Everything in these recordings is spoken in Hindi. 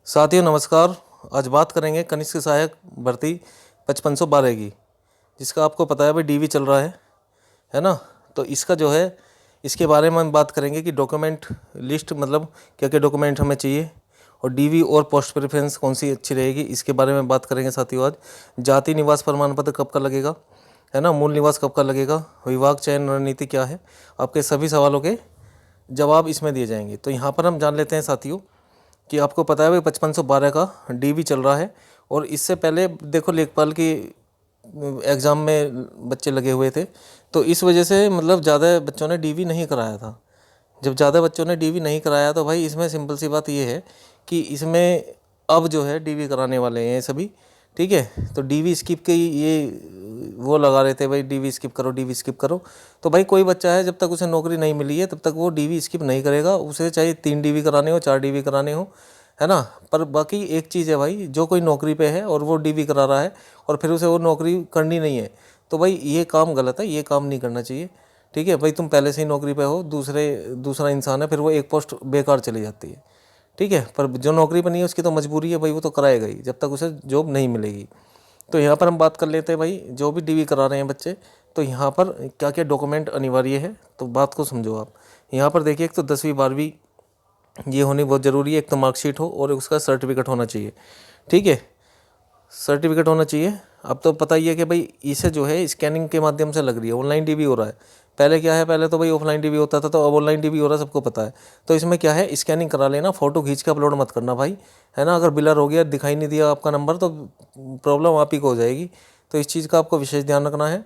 साथियों नमस्कार। आज बात करेंगे कनिष्क सहायक भर्ती 5512 की, जिसका आपको पता है भाई डीवी चल रहा है ना। तो इसका जो है इसके बारे में हम बात करेंगे कि डॉक्यूमेंट लिस्ट मतलब क्या क्या डॉक्यूमेंट हमें चाहिए और डीवी और पोस्ट प्रेफरेंस कौन सी अच्छी रहेगी, इसके बारे में बात करेंगे साथियों। आज जाति निवास प्रमाण पत्र कब का लगेगा, है ना, मूल निवास कब का लगेगा, विभाग चयन रणनीति क्या है, आपके सभी सवालों के जवाब इसमें दिए जाएंगे। तो यहाँ पर हम जान लेते हैं साथियों कि आपको पता है भाई 5512 का डीवी चल रहा है। और इससे पहले देखो लेखपाल की एग्ज़ाम में बच्चे लगे हुए थे, तो इस वजह से मतलब ज़्यादा बच्चों ने डीवी नहीं कराया था। जब ज़्यादा बच्चों ने डीवी नहीं कराया तो भाई इसमें सिंपल सी बात ये है कि इसमें अब जो है डीवी कराने वाले हैं सभी, ठीक है। तो डीवी स्किप के ये वो लगा रहे थे भाई डीवी स्किप करो, डीवी स्किप करो। तो भाई कोई बच्चा है जब तक उसे नौकरी नहीं मिली है तब तक वो डीवी स्किप नहीं करेगा, उसे चाहे 3 डीवी कराने हो 4 डीवी कराने हो, है ना। पर बाकी एक चीज़ है भाई, जो कोई नौकरी पे है और वो डीवी करा रहा है और फिर उसे वो नौकरी करनी नहीं है, तो भाई ये काम गलत है, ये काम नहीं करना चाहिए, ठीक है। भाई तुम पहले से ही नौकरी पे हो, दूसरा इंसान है, फिर वो एक पोस्ट बेकार चली जाती है, ठीक है। पर जो नौकरी पर नहीं है उसकी तो मजबूरी है भाई, वो तो कराएगा ही जब तक उसे जॉब नहीं मिलेगी। तो यहाँ पर हम बात कर लेते हैं भाई, जो भी डीवी करा रहे हैं बच्चे, तो यहाँ पर क्या क्या डॉक्यूमेंट अनिवार्य है, तो बात को समझो आप। यहाँ पर देखिए, एक तो 10वीं 12वीं ये होनी बहुत ज़रूरी है, एक तो मार्कशीट हो और उसका सर्टिफिकेट होना चाहिए, ठीक है। सर्टिफिकेट होना चाहिए। अब तो पता ही है कि भाई इसे जो है स्कैनिंग के माध्यम से लग रही है, ऑनलाइन डीवी हो रहा है। पहले क्या है, पहले तो भाई ऑफलाइन डीवी होता था, तो अब ऑनलाइन डीवी हो रहा है, सबको पता है। तो इसमें क्या है, स्कैनिंग करा लेना, फ़ोटो खींच के अपलोड मत करना भाई, है ना। अगर बिलर हो गया, दिखाई नहीं दिया आपका नंबर, तो प्रॉब्लम आप ही को हो जाएगी। तो इस चीज़ का आपको विशेष ध्यान रखना है।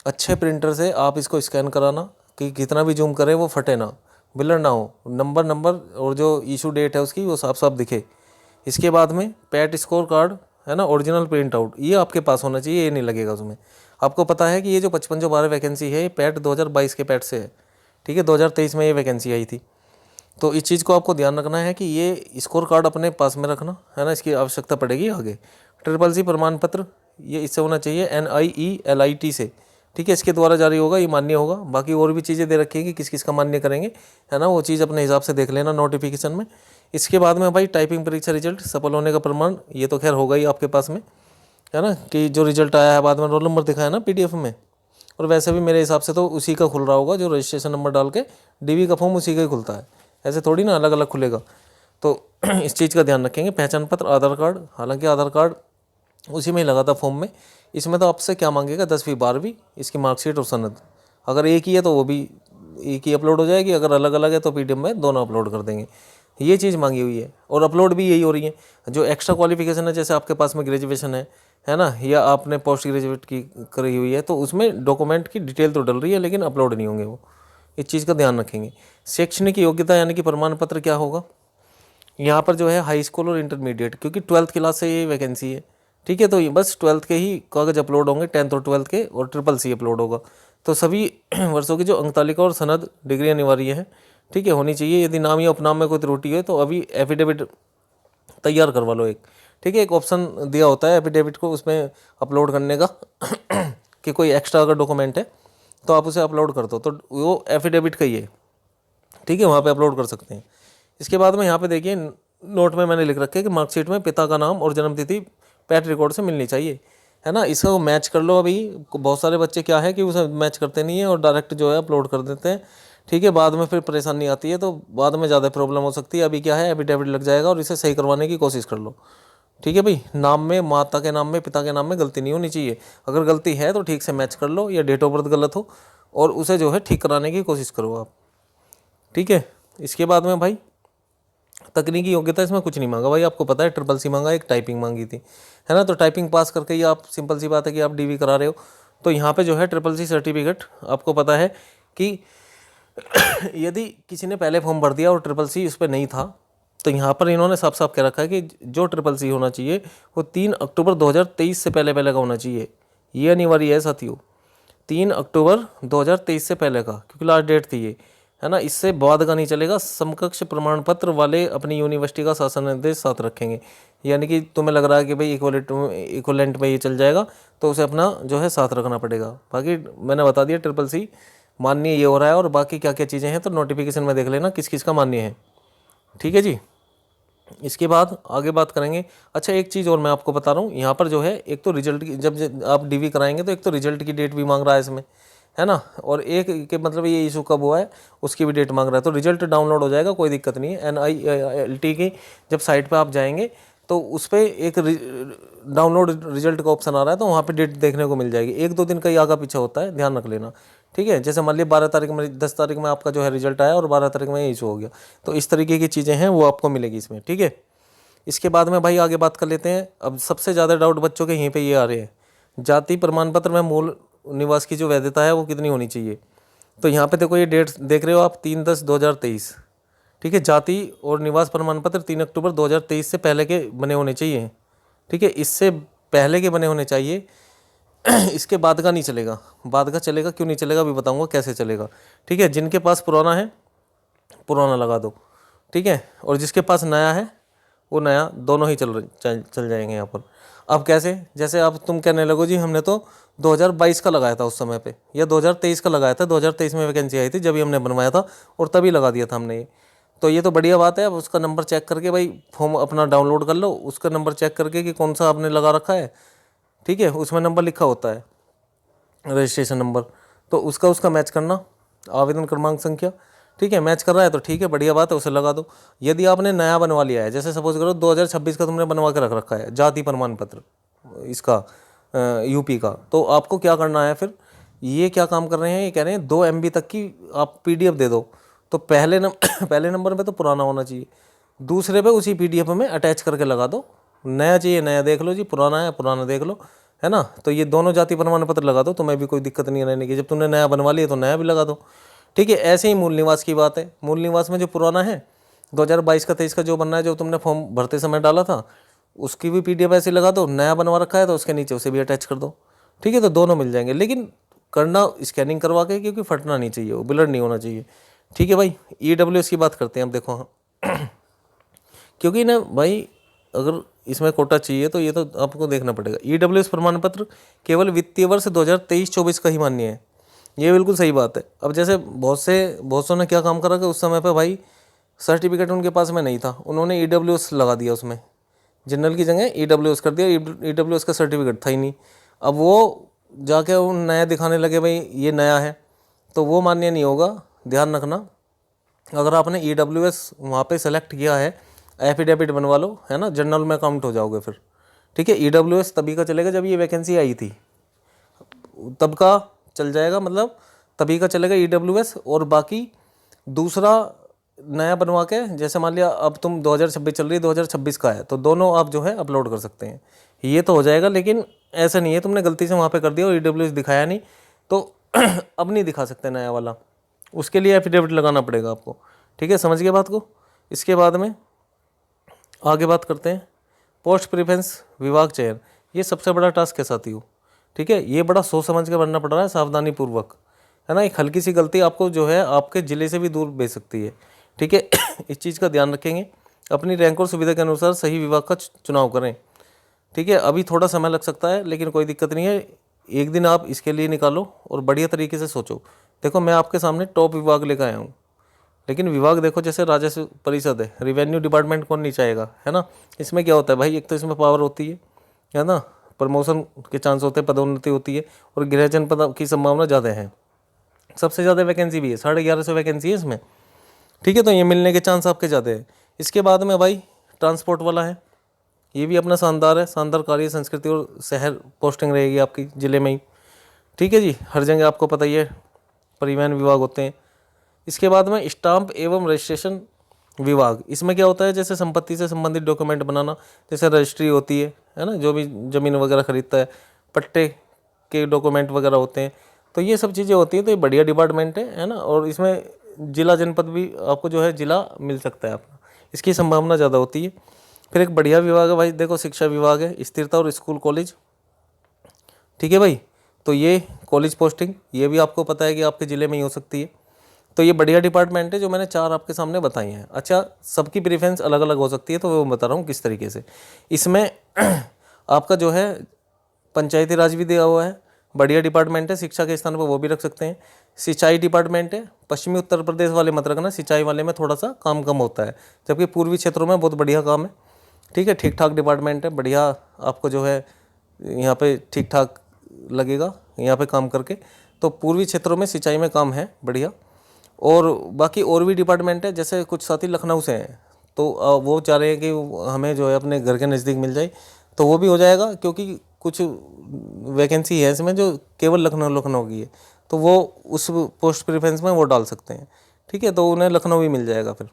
अच्छे प्रिंटर से आप इसको स्कैन कराना कि कितना भी जूम करे वो फटे ना, बिलर ना हो, नंबर नंबर और जो इशू डेट है उसकी वो साफ साफ दिखे। इसके बाद में पैट स्कोर कार्ड, है ना, ओरिजिनल प्रिंट आउट, ये आपके पास होना चाहिए, ये नहीं लगेगा उसमें। आपको पता है कि ये जो 5512 वैकेंसी है ये पैट 2022 के पैट से है, ठीक है। 2023 में ये वैकेंसी आई थी। तो इस चीज़ को आपको ध्यान रखना है कि ये स्कोर कार्ड अपने पास में रखना, है ना, इसकी आवश्यकता पड़ेगी आगे। SSSC प्रमाण पत्र ये इससे होना चाहिए, NIELIT से, ठीक है, इसके द्वारा जारी होगा, ये मान्य होगा। बाकी और भी चीज़ें दे रखी हैं कि किस किस का मान्य करेंगे, है ना, वो चीज़ अपने हिसाब से देख लेना नोटिफिकेशन में। इसके बाद में भाई टाइपिंग परीक्षा रिजल्ट सफल होने का प्रमाण, ये तो खैर होगा ही आपके पास में, है ना, कि जो रिजल्ट आया है बाद में रोल नंबर दिखाया ना PDF में। और वैसे भी मेरे हिसाब से तो उसी का खुल रहा होगा, जो रजिस्ट्रेशन नंबर डाल के डीवी का फॉर्म उसी का ही खुलता है, ऐसे थोड़ी ना अलग अलग खुलेगा। तो इस चीज़ का ध्यान रखेंगे। पहचान पत्र, आधार कार्ड, हालांकि आधार कार्ड उसी में ही लगा था फॉर्म में। इसमें तो आपसे क्या मांगेगा, 10वीं 12वीं, इसकी मार्कशीट और सनद। अगर एक ही है तो वो भी एक ही अपलोड हो जाएगी, अगर अलग अलग है तो PDF में दोनों अपलोड कर देंगे। ये चीज़ मांगी हुई है और अपलोड भी यही हो रही है। जो एक्स्ट्रा क्वालिफिकेशन है, जैसे आपके पास में ग्रेजुएशन है ना, या आपने पोस्ट ग्रेजुएट की करी हुई है, तो उसमें डॉक्यूमेंट की डिटेल तो डल रही है लेकिन अपलोड नहीं होंगे वो, इस चीज़ का ध्यान रखेंगे। शैक्षणिक योग्यता यानी कि प्रमाण पत्र क्या होगा, यहाँ पर जो है हाई स्कूल और इंटरमीडिएट, क्योंकि 12th क्लास से ये वैकेंसी है, ठीक है। तो ये बस 12th के ही कागज अपलोड होंगे, 10th और 12th के, और SSSC अपलोड होगा। तो सभी वर्षों की जो अंक तालिका और सनद डिग्री अनिवार्य है, ठीक है, होनी चाहिए। यदि नाम या उपनाम में कोई त्रुटि है तो अभी एफिडेविट तैयार करवा लो एक, ठीक है। एक ऑप्शन दिया होता है एफिडेविट को उसमें अपलोड करने का कि कोई एक्स्ट्रा अगर डॉक्यूमेंट है तो आप उसे अपलोड कर दो, तो वो एफिडेविट का ही है, ठीक है, वहाँ पे अपलोड कर सकते हैं। इसके बाद में यहाँ पे देखिए नोट में मैंने लिख रखा है कि मार्कशीट में पिता का नाम और जन्म तिथि पैट रिकॉर्ड से मिलनी चाहिए, है ना। इसको मैच कर लो। अभी बहुत सारे बच्चे क्या है कि उसे मैच करते नहीं है और डायरेक्ट जो है अपलोड कर देते हैं, ठीक है। बाद में फिर परेशानी आती है, तो बाद में ज़्यादा प्रॉब्लम हो सकती है। अभी क्या है, एफिडेविट लग जाएगा और इसे सही करवाने की कोशिश कर लो, ठीक है भाई। नाम में, माता के नाम में, पिता के नाम में गलती नहीं होनी चाहिए। अगर गलती है तो ठीक से मैच कर लो, या डेट ऑफ बर्थ गलत हो और उसे जो है ठीक कराने की कोशिश करो आप, ठीक है। इसके बाद में भाई तकनीकी योग्यता इसमें कुछ नहीं मांगा भाई, आपको पता है SSSC मांगा, एक टाइपिंग मांगी थी, है ना। तो टाइपिंग पास करके ही आप, सिंपल सी बात है कि आप डीवी करा रहे हो। तो यहाँ पे जो है SSSC सर्टिफिकेट, आपको पता है कि यदि किसी ने पहले फॉर्म भर दिया और SSSC उस पर नहीं था, तो यहाँ पर इन्होंने साफ साफ कह रखा है कि जो SSSC होना चाहिए वो 3 अक्टूबर 2023 से पहले पहले का होना चाहिए। ये अनिवार्य है साथियों, 3 अक्टूबर 2023 से पहले का, क्योंकि लास्ट डेट थी ये, है ना। इससे बाद का नहीं चलेगा। समकक्ष प्रमाण पत्र वाले अपनी यूनिवर्सिटी का शासन निर्देश साथ रखेंगे, यानी कि तुम्हें लग रहा है कि भाई इक्वलेंट में ये चल जाएगा, तो उसे अपना जो है साथ रखना पड़ेगा। बाकी मैंने बता दिया SSSC मान्य ये हो रहा है, और बाकी क्या क्या चीज़ें हैं तो नोटिफिकेशन में देख लेना किस किस का मान्य है, ठीक है जी। इसके बाद आगे बात करेंगे। अच्छा एक चीज़ और मैं आपको बता रहा हूँ, यहाँ पर जो है एक तो रिजल्ट की, जब आप डीवी कराएंगे तो एक तो रिजल्ट की डेट भी मांग रहा है इसमें, है ना, और एक के मतलब ये इशू कब हुआ है उसकी भी डेट मांग रहा है। तो रिजल्ट डाउनलोड हो जाएगा, कोई दिक्कत नहीं है। NILT की जब साइट पर आप जाएंगे तो उस पर एक डाउनलोड रिजल्ट का ऑप्शन आ रहा है, तो वहाँ पे डेट देखने को मिल जाएगी। 1-2 दिन का ही आगा पीछा होता है, ध्यान रख लेना, ठीक है। जैसे मान लिया 12 तारीख में, 10 तारीख में आपका जो है रिजल्ट आया और 12 तारीख में ये इशू हो गया, तो इस तरीके की चीज़ें हैं वो आपको मिलेगी इसमें, ठीक है। इसके बाद में भाई आगे बात कर लेते हैं। अब सबसे ज़्यादा डाउट बच्चों के यहीं पे ये आ रहे हैं, जाति प्रमाण पत्र में मूल निवास की जो वैधता है वो कितनी होनी चाहिए। तो यहाँ पे देखो ये डेट देख रहे हो आप, 3/10/2023, ठीक है। जाति और निवास प्रमाण पत्र 3 अक्टूबर 2023 से पहले के बने होने चाहिए, ठीक है। इससे पहले के बने होने चाहिए, इसके बाद का नहीं चलेगा। बाद का चलेगा, क्यों नहीं चलेगा अभी बताऊंगा कैसे चलेगा, ठीक है। जिनके पास पुराना है पुराना लगा दो, ठीक है, और जिसके पास नया है वो नया, दोनों ही चल जाएंगे यहाँ पर। अब कैसे, जैसे अब तुम कहने लगो जी हमने तो 2022 का लगाया था उस समय पे, या 2023 का लगाया था, 2023 में वैकेंसी आई थी जब ही हमने बनवाया था और तभी लगा दिया था हमने ये। तो ये तो बढ़िया बात है। अब उसका नंबर चेक करके भाई फॉर्म अपना डाउनलोड कर लो, उसका नंबर चेक करके कि कौन सा आपने लगा रखा है, ठीक है, उसमें नंबर लिखा होता है रजिस्ट्रेशन नंबर, तो उसका मैच करना, आवेदन क्रमांक संख्या, ठीक है, मैच कर रहा है तो ठीक है, बढ़िया बात है, उसे लगा दो। यदि आपने नया बनवा लिया है, जैसे सपोज करो 2026 का तुमने बनवा के रख रखा है जाति प्रमाण पत्र इसका यूपी का, तो आपको क्या करना है फिर, ये क्या काम कर रहे हैं, ये कह रहे हैं 2 MB तक की आप PDF दे दो। तो पहले नंबर पे तो पुराना होना चाहिए, दूसरे पे उसी PDF में अटैच करके लगा दो। नया चाहिए नया देख लो जी, पुराना है पुराना देख लो, है ना। तो ये दोनों जाति प्रमाण पत्र लगा दो, तुम्हें भी कोई दिक्कत नहीं रहने की। जब तुमने नया बनवा लिया तो नया भी लगा दो, ठीक है। ऐसे ही मूल निवास की बात है, मूल निवास में जो पुराना है 2022 का 23 का जो बनना है, जो तुमने फॉर्म भरते समय डाला था, उसकी भी PDF ऐसे लगा दो। नया बनवा रखा है तो उसके नीचे उसे भी अटैच कर दो, ठीक है। तो दोनों मिल जाएंगे, लेकिन करना स्कैनिंग करवा के, क्योंकि फटना नहीं चाहिए, वो ब्लर नहीं होना चाहिए, ठीक है भाई। EWS की बात करते हैं अब, देखो क्योंकि ना भाई अगर इसमें कोटा चाहिए तो ये तो आपको देखना पड़ेगा। EWS प्रमाण पत्र केवल वित्तीय वर्ष 2023-24 का ही मान्य है, ये बिल्कुल सही बात है। अब जैसे बहुत सौ ने क्या काम करा कि उस समय पे भाई सर्टिफिकेट उनके पास में नहीं था, उन्होंने EWS लगा दिया, उसमें जनरल की जगह EWS कर दिया, EWS का सर्टिफिकेट था ही नहीं। अब वो जाके उन नया दिखाने लगे भाई ये नया है, तो वो मान्य नहीं होगा, ध्यान रखना। अगर आपने EWS वहाँ पे सेलेक्ट किया है, एफिडेविट बनवा लो, है ना, जनरल में काउंट हो जाओगे फिर, ठीक है। EWS तभी का चलेगा जब ये वैकेंसी आई थी, तब का चल जाएगा, मतलब तभी का चलेगा EWS। और बाकी दूसरा नया बनवा के, जैसे मान लिया अब तुम 2026 चल रही है, 2026 का है, तो दोनों आप जो है अपलोड कर सकते हैं, ये तो हो जाएगा। लेकिन ऐसा नहीं है तुमने गलती से वहाँ पे कर दिया और EWS दिखाया नहीं तो अब नहीं दिखा सकते नया वाला, उसके लिए एफिडेविट लगाना पड़ेगा आपको, ठीक है, समझ गए बात को। इसके बाद में आगे बात करते हैं पोस्ट प्रेफरेंस विभाग चयन। ये सबसे बड़ा टास्क है साथियों, ठीक है। ये बड़ा सोच समझ के बनना पड़ रहा है, सावधानी पूर्वक, है ना। एक हल्की सी गलती आपको जो है आपके ज़िले से भी दूर भेज सकती है, ठीक है। इस चीज़ का ध्यान रखेंगे, अपनी रैंक और सुविधा के अनुसार सही विभाग का चुनाव करें, ठीक है। अभी थोड़ा समय लग सकता है लेकिन कोई दिक्कत नहीं है, एक दिन आप इसके लिए निकालो और बढ़िया तरीके से सोचो। देखो मैं आपके सामने टॉप विभाग लेकर आया हूँ, लेकिन विभाग देखो जैसे राजस्व परिषद है, रेवेन्यू डिपार्टमेंट कौन नहीं चाहेगा, है ना। इसमें क्या होता है भाई, एक तो इसमें पावर होती है ना, प्रमोशन के चांस होते हैं, पदोन्नति होती है और गृह जनपद की संभावना ज़्यादा है। सबसे ज़्यादा वैकेंसी भी है, 1150 वैकेंसी है इसमें, ठीक है। तो ये मिलने के चांस आपके ज़्यादा है। इसके बाद में भाई ट्रांसपोर्ट वाला है, ये भी अपना शानदार है, शानदार कार्य संस्कृति और शहर पोस्टिंग रहेगी आपकी ज़िले में ही, ठीक है जी। हर जगह आपको पता ही है परिवहन विभाग होते हैं। इसके बाद में स्टाम्प एवं रजिस्ट्रेशन विभाग, इसमें क्या होता है, जैसे संपत्ति से संबंधित डॉक्यूमेंट बनाना, जैसे रजिस्ट्री होती है ना, जो भी ज़मीन वगैरह खरीदता है, पट्टे के डॉक्यूमेंट वगैरह होते हैं, तो ये सब चीज़ें होती हैं। तो ये बढ़िया डिपार्टमेंट है ना। और इसमें जिला जनपद भी आपको जो है जिला मिल सकता है आपका, इसकी संभावना ज़्यादा होती है। फिर एक बढ़िया विभाग है भाई, देखो शिक्षा विभाग है, स्थिरता और स्कूल कॉलेज, ठीक है भाई। तो ये कॉलेज पोस्टिंग, ये भी आपको पता है कि आपके ज़िले में ही हो सकती है। तो ये बढ़िया डिपार्टमेंट है जो मैंने 4 आपके सामने बताई हैं। अच्छा सबकी प्रेफरेंस अलग अलग हो सकती है, तो वो बता रहा हूँ किस तरीके से। इसमें आपका जो है पंचायती राज भी दिया हुआ है, बढ़िया डिपार्टमेंट है, शिक्षा के स्थान पर वो भी रख सकते हैं। सिंचाई डिपार्टमेंट है, पश्चिमी उत्तर प्रदेश वाले मत रखना, सिंचाई वाले में थोड़ा सा काम कम होता है, जबकि पूर्वी क्षेत्रों में बहुत बढ़िया काम है। ठीक है, ठीक ठाक डिपार्टमेंट है, बढ़िया आपको जो है यहाँ पे ठीक ठाक लगेगा यहाँ पे काम करके। तो पूर्वी क्षेत्रों में सिंचाई में काम है बढ़िया। और बाकी और भी डिपार्टमेंट है, जैसे कुछ साथी लखनऊ से हैं तो वो चाह रहे हैं कि हमें जो है अपने घर के नज़दीक मिल जाए, तो वो भी हो जाएगा, क्योंकि कुछ वैकेंसी है इसमें जो केवल लखनऊ की है, तो वो उस पोस्ट प्रेफरेंस में वो डाल सकते हैं। ठीक है, तो उन्हें लखनऊ ही मिल जाएगा फिर।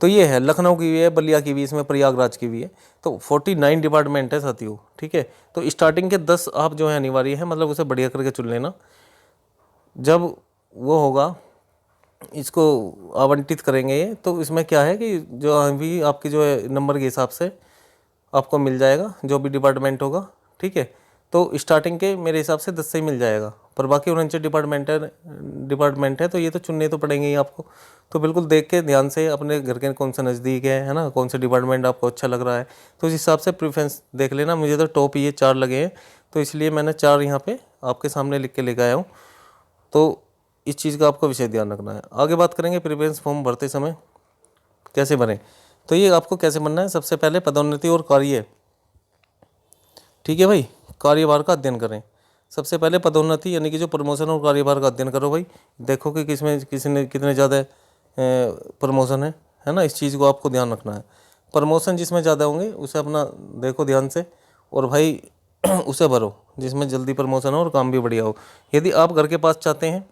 तो ये है, लखनऊ की भी है, बलिया की भी, इसमें प्रयागराज की भी है। तो 49 डिपार्टमेंट है साथियों। ठीक है, तो स्टार्टिंग के 10 आप जो है अनिवार्य है, मतलब उसे बढ़िया करके चुन लेना। जब वो होगा, इसको आवंटित करेंगे ये, तो इसमें क्या है कि जो अभी आपकी जो है नंबर के हिसाब से आपको मिल जाएगा जो भी डिपार्टमेंट होगा। ठीक है, तो स्टार्टिंग के मेरे हिसाब से 10 से ही मिल जाएगा, पर बाकी 49 डिपार्टमेंट है, तो ये तो चुनने तो पड़ेंगे ही आपको। तो बिल्कुल देख के ध्यान से अपने घर के कौन सा नज़दीक है ना, कौन सा डिपार्टमेंट आपको अच्छा लग रहा है, तो उस हिसाब से प्रेफरेंस देख लेना। मुझे तो टॉप ये 4 लगे हैं, तो इसलिए मैंने 4 यहाँ पे आपके सामने लिख के लेके आया हूँ। तो इस चीज़ का आपको विशेष ध्यान रखना है। आगे बात करेंगे प्रेफरेंस फॉर्म भरते समय कैसे भरें। तो ये आपको कैसे बनना है, सबसे पहले पदोन्नति और कार्य, ठीक है भाई, कार्यभार का अध्ययन करें। सबसे पहले पदोन्नति यानी कि जो प्रमोशन और कार्यभार का अध्ययन करो भाई, देखो कि किसमें किसी ने कितने ज़्यादा प्रमोशन है ना, इस चीज़ को आपको ध्यान रखना है। प्रमोशन जिसमें ज़्यादा होंगे उसे अपना देखो ध्यान से, और भाई उसे भरो जिसमें जल्दी प्रमोशन हो और काम भी बढ़िया हो। यदि आप घर के पास चाहते हैं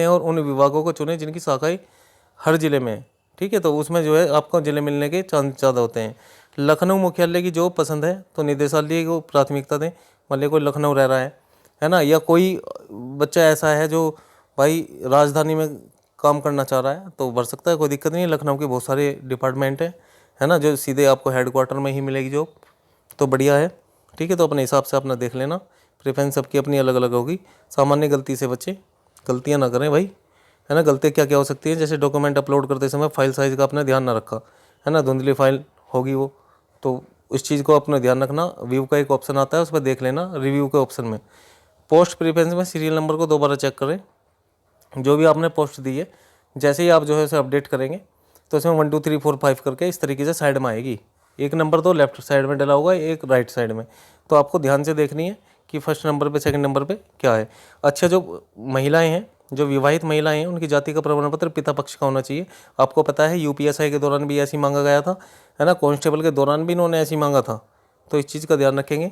और उन विभागों को चुनें जिनकी शाखाएं हर ज़िले में है। ठीक है, तो उसमें जो है आपको ज़िले मिलने के चांस ज़्यादा होते हैं। लखनऊ मुख्यालय की जॉब पसंद है तो निदेशालय को प्राथमिकता दें। मान लीजिए कोई लखनऊ रह रहा है ना, या कोई बच्चा ऐसा है जो भाई राजधानी में काम करना चाह रहा है तो भर सकता है, कोई दिक्कत नहीं है। लखनऊ के बहुत सारे डिपार्टमेंट है ना, जो सीधे आपको हेडक्वार्टर में ही मिलेगी जॉब, तो बढ़िया है। ठीक है, तो अपने हिसाब से अपना देख लेना, प्रेफरेंस सबकी अपनी अलग अलग होगी। सामान्य गलती से बचें, गलतियाँ ना करें भाई, है ना। गलतियाँ क्या क्या हो सकती हैं, जैसे डॉक्यूमेंट अपलोड करते समय फाइल साइज़ का अपना ध्यान ना रखा, है ना, धुंधली फाइल होगी वो, तो उस चीज़ को अपना ध्यान रखना। व्यू का एक ऑप्शन आता है, उस पर देख लेना रिव्यू के ऑप्शन में। पोस्ट प्रेफरेंस में सीरियल नंबर को दोबारा चेक करें। जो भी आपने पोस्ट दी है, जैसे ही आप जो है उसे अपडेट करेंगे तो इसमें 1 2 3 4 5 करके इस तरीके से साइड में आएगी। एक नंबर तो लेफ्ट साइड में डला होगा, एक राइट साइड में, तो आपको ध्यान से देखनी है कि फर्स्ट नंबर पे सेकंड नंबर पे क्या है। अच्छा, जो महिलाएं हैं, जो विवाहित महिलाएं हैं, उनकी जाति का प्रमाण पत्र पिता पक्ष का होना चाहिए। आपको पता है यूपीएसआई के दौरान भी ऐसी मांगा गया था, है ना, कांस्टेबल के दौरान भी इन्होंने ऐसी मांगा था, तो इस चीज़ का ध्यान रखेंगे,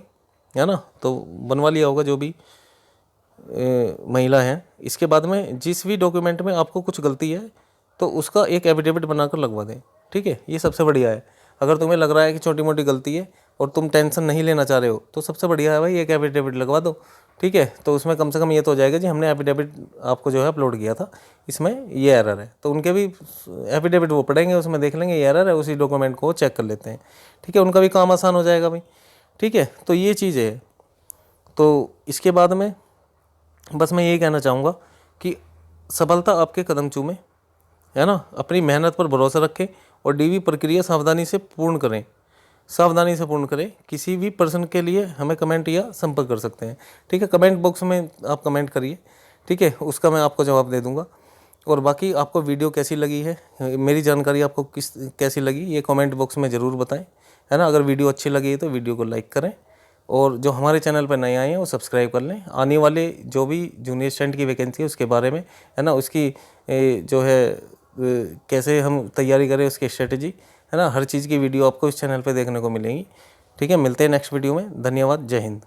है ना। तो बनवा लिया होगा जो भी महिला हैं। इसके बाद में जिस भी डॉक्यूमेंट में आपको कुछ गलती है तो उसका एक एफिडेविट बनाकर लगवा दें। ठीक है, ये सबसे बढ़िया है। अगर तुम्हें लग रहा है कि छोटी मोटी गलती है और तुम टेंशन नहीं लेना चाह रहे हो, तो सबसे बढ़िया है भाई एक एफिडेविट लगवा दो। ठीक है, तो उसमें कम से कम ये तो हो जाएगा जी हमने एफिडेविट आपको जो है अपलोड किया था, इसमें ये एरर है, तो उनके भी एफिडेविट वो पढ़ेंगे, उसमें देख लेंगे ये एरर है, उसी डॉक्यूमेंट को चेक कर लेते हैं। ठीक है, उनका भी काम आसान हो जाएगा भाई। ठीक है, तो ये चीज़ है। तो इसके बाद में बस मैं यही कहना चाहूँगा कि सफलता आपके कदम चूमे, है ना। अपनी मेहनत पर भरोसा रखें और डीवी प्रक्रिया सावधानी से पूर्ण करें। किसी भी प्रश्न के लिए हमें कमेंट या संपर्क कर सकते हैं। ठीक है, कमेंट बॉक्स में आप कमेंट करिए, ठीक है, उसका मैं आपको जवाब दे दूंगा। और बाकी आपको वीडियो कैसी लगी है, मेरी जानकारी आपको कैसी लगी, ये कमेंट बॉक्स में ज़रूर बताएं, है ना। अगर वीडियो अच्छी लगी है तो वीडियो को लाइक करें, और जो हमारे चैनल पर नए आए हैं वो सब्सक्राइब कर लें। आने वाले जो भी जूनियर असिस्टेंट की वैकेंसी है उसके बारे में, है ना, उसकी जो है कैसे हम तैयारी करें, उसकी स्ट्रेटजी, है ना, हर चीज़ की वीडियो आपको इस चैनल पे देखने को मिलेंगी। ठीक है, मिलते हैं नेक्स्ट वीडियो में। धन्यवाद, जय हिंद।